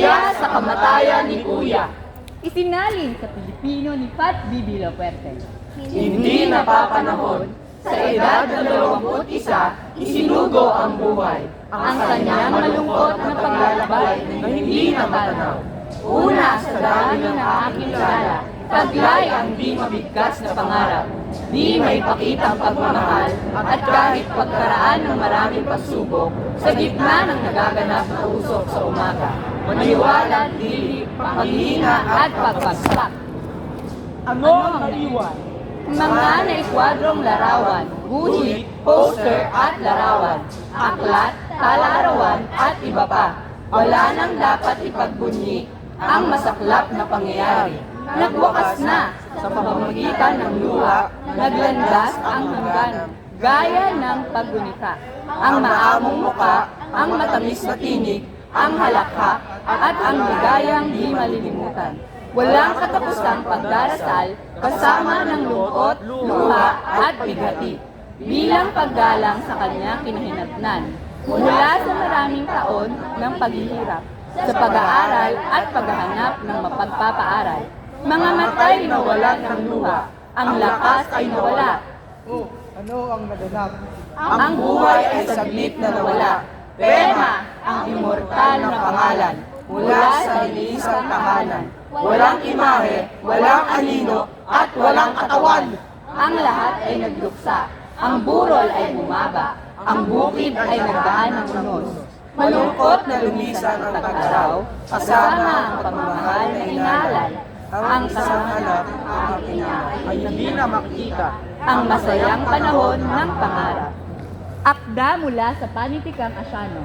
Siya sa kamatayan ni Kuya. Isinalin sa Pilipino ni Pat Bibi Lopuerte. Hindi napapanahon. Sa edad na 21, isinugo ang buhay. Ang kanyang malungkot na paglalakbay Na hindi na matanaw. Una sa dami ng aking kilala, taglay ang di mabigkas na pangarap. Di may pakitang pagmamahal at kahit pagkaraan ng maraming pagsubok, sa gitna ng nagaganap na usok sa umaga, maniwala, dili, panghihinga at pagbagsak. Ano ang naiwan? Mga naikwadrong larawan, guhit, Poster at larawan, aklat, talarawan at iba pa. Wala nang dapat ipagbunyi ang masaklap na pangyayari. Nagwakas na sa pamamagitan ng luha, naglandas ang hangganan, gaya ng paggunita. ang maamong muka, ang matamis na tinig, ang halakhak, at ang ligayang di malilimutan. Walang katapusang pagdarasal kasama ng lungkot, luha at bighati. Bilang paggalang sa kanyang kinahinatnan, mula sa maraming taon ng paghihirap, sa pag-aaral at paghahanap ng mapagpapaaral. Mga matay nawalan ng luha, ang lakas ay nawala. Oh, ano ang naganap? Ang buhay ay saglit na nawala. Tema, ang immortal na pangalan, mula sa lilisang tahanan. Walang imahe, walang anino, at walang katawan. Ang lahat ay nagluksa, ang burol ay bumaba, ang bukid ay nagdaan ng unos. Malungkot na lumisan ang tag-araw, kasama ang pagmamahal na inalay. Ang kasanganap ang ina Ay hindi na makikita. Ang masayang panahon ng pangarap. Akda mula sa Panitikang Asyano.